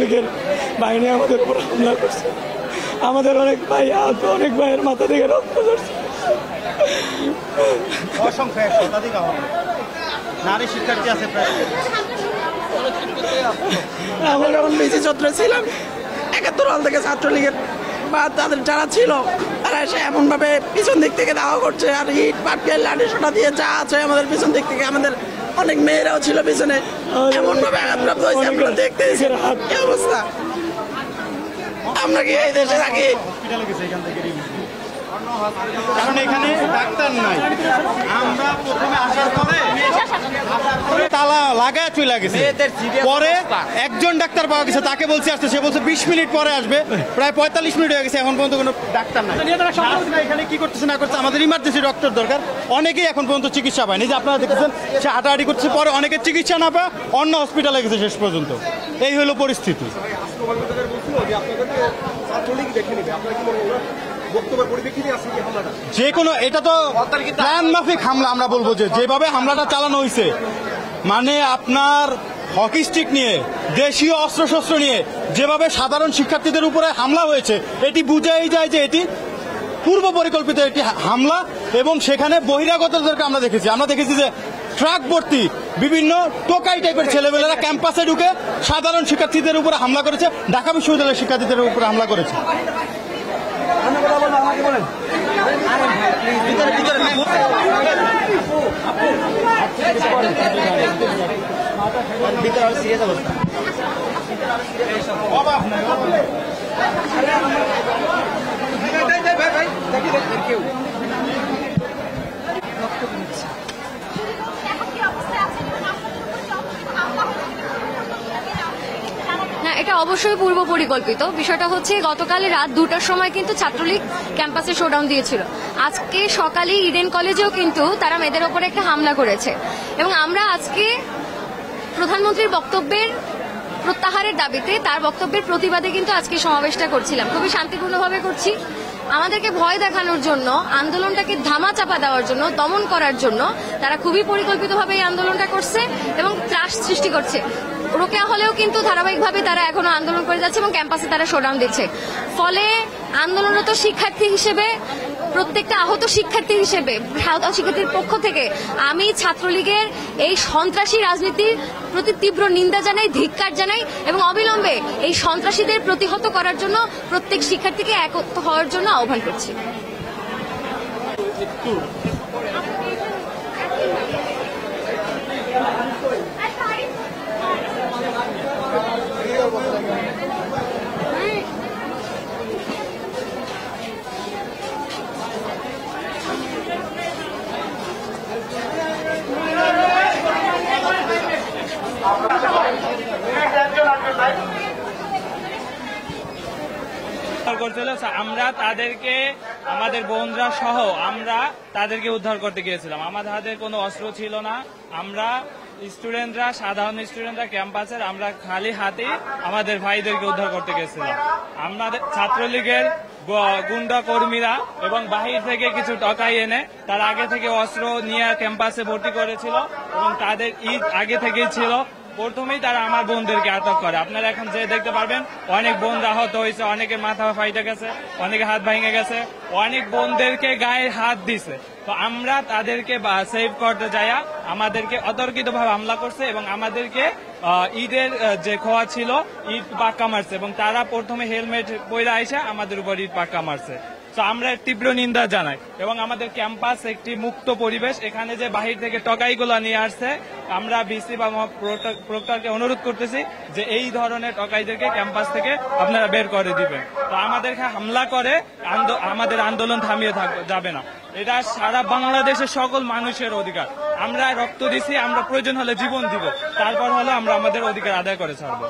লীগের বাহিনী আমাদের উপর হামলা করছে। আমাদের অনেক ভাই আহত, অনেক ভাইয়ের মাথা থেকে রক্ত ঝরছে। অসংখ্য শতাধিক নারী শিক্ষার্থী আছে প্রায়। আমরা যখন বিসি চত্বরে ছিলাম ৭১ সাল থেকে ছাত্রলীগের বা তাদের যারা ছিল তারা এসে এমনভাবে পিছন দিক থেকে দাওয়া করছে, আর ইট পাটকেল লাঠি সোটা দিয়ে যা আছে আমাদের পিছন দিক থেকে, আমাদের অনেক মেয়েরাও ছিল পিছনে, এমনভাবে আঘাতপ্রাপ্ত হয়েছে। আমরা দেখতে কি অবস্থা, আমরা কি এই দেশে থাকি? কারণ এখানে ডাক্তার নাই। আমরা প্রথমে আসার পরে তালা লাগায় চলে গেছে, পরে একজন ডাক্তার পাওয়া গেছে, তাকে বলছে আসতে, সে বলছে 20 মিনিট পরে আসবে। প্রায় 45 মিনিট হয়ে গেছে, এখন পর্যন্ত কোনো ডাক্তার নাই। এখানে কি করতেছে না করছে, আমাদের ইমার্জেন্সি ডক্টর দরকার। অনেকেই এখন পর্যন্ত চিকিৎসা পায়নি, যে আপনারা দেখতেছেন সে হাঁটাহাঁটি করছে, পরে অনেকের চিকিৎসা না পায় অন্য হসপিটালে গেছে শেষ পর্যন্ত। এই হলো পরিস্থিতি। যে কোনো, এটা তো প্ল্যান মাফিক হামলা আমরা বলবো, যে যেভাবে হামলাটা চালানো হয়েছে, মানে আপনার হকি স্টিক নিয়ে, দেশীয় অস্ত্রশস্ত্র নিয়ে যেভাবে সাধারণ শিক্ষার্থীদের উপরে হামলা হয়েছে, এটি বুঝাই যায় যে এটি পূর্ব পরিকল্পিত একটি হামলা। এবং সেখানে বহিরাগতদেরকে আমরা দেখেছি যে ট্রাক ভর্তি বিভিন্ন টোকাই টাইপের ছেলেমেয়েরা ক্যাম্পাসে ঢুকে সাধারণ শিক্ষার্থীদের উপরে হামলা করেছে, ঢাকা বিশ্ববিদ্যালয়ের শিক্ষার্থীদের উপরে হামলা করেছে। না, এটা অবশ্যই পূর্ব পরিকল্পিত। বিষয়টা হচ্ছে গতকাল রাত 2টার সময় কিন্তু ছাত্রলীগ ক্যাম্পাসে শোডাউন দিয়েছিল। আজকে সকালে ইডেন কলেজেও কিন্তু তারা মেয়েদের ওপরে একটা হামলা করেছে। এবং আমরা আজকে প্রধানমন্ত্রীর বক্তব্যের প্রত্যাহারের দাবিতে, তার বক্তব্যের প্রতিবাদে কিন্তু আজকে সমাবেশটা করছিলাম। খুবই শান্তিপূর্ণভাবে করছি। আমাদেরকে ভয় দেখানোর জন্য, আন্দোলনটাকে ধামাচাপা দেওয়ার জন্য, দমন করার জন্য তারা খুবই পরিকল্পিতভাবে এই আন্দোলনটা করছে এবং ত্রাস সৃষ্টি করছে। রোকেয়া হলেও কিন্তু ধারাবাহিকভাবে তারা এখনো আন্দোলন করে যাচ্ছে এবং ক্যাম্পাসে তারা শোডাউন দিচ্ছে। ফলে আন্দোলনরত শিক্ষার্থী হিসেবে, প্রত্যেকটা আহত শিক্ষার্থী হিসেবে, আহত শিক্ষার্থীর পক্ষ থেকে আমি ছাত্রলীগের এই সন্ত্রাসী রাজনীতির প্রতি তীব্র নিন্দা জানাই, ধিক্কার জানাই এবং অবিলম্বে এই সন্ত্রাসীদের প্রতিহত করার জন্য প্রত্যেক শিক্ষার্থীকে একত্র হওয়ার জন্য আহ্বান করছি। আমরা তাদেরকে, আমাদের বোনরা সহ আমরা তাদেরকে উদ্ধার করতে গিয়েছিলাম। আমাদের হাতে কোনো অস্ত্র ছিল না। আমরা স্টুডেন্টরা, সাধারণ স্টুডেন্টরা ক্যাম্পাসের, আমরা খালি হাতে আমাদের ভাইদেরকে উদ্ধার করতে গেছিলাম। আমাদের ছাত্রলীগের গুন্ডা কর্মীরা এবং বাহির থেকে কিছু টাকা এনে তারা আগে থেকে অস্ত্র নিয়ে ক্যাম্পাসে ভর্তি করেছিল এবং তাদের ঈদ আগে থেকেই ছিল। প্রথমেই তারা আমার বোনদেরকে আটক করে। আপনারা এখন যে দেখতে পারবেন অনেক বোন আহত হয়েছে, অনেকের মাথা ফাইটে গেছে, অনেকে হাত ভেঙে গেছে, অনেক বোনদেরকে গায়ে হাত দিছে। তো আমরা তাদেরকে সেভ করতে যাইয়া আমাদেরকে অতর্কিতভাবে হামলা করছে এবং আমাদেরকে ঈদের যে খোয়া ছিল ঈদ পাক্কা মারছে এবং তারা প্রথমে হেলমেট পরে আইসা আমাদের উপর ঈদ পাক্কা মারছে। তো আমরা তীব্র নিন্দা জানাই এবং আমাদের ক্যাম্পাস একটি মুক্ত পরিবেশ। এখানে যে বাহির থেকে টকাইগুলো নিয়ে আসছে, আমরা ভিসি বা প্রক্টরকে অনুরোধ করতেছি যে এই ধরনের টকাইদেরকে ক্যাম্পাস থেকে আপনারা বের করে দিবেন। তো আমাদেরকে হামলা করে আমাদের আন্দোলন থামিয়ে যাবে না। এটা সারা বাংলাদেশের সকল মানুষের অধিকার। আমরা রক্ত দিছি, আমরা প্রয়োজন হলে জীবন দিব, তারপর হলে আমরা আমাদের অধিকার আদায় করে ছাড়বো।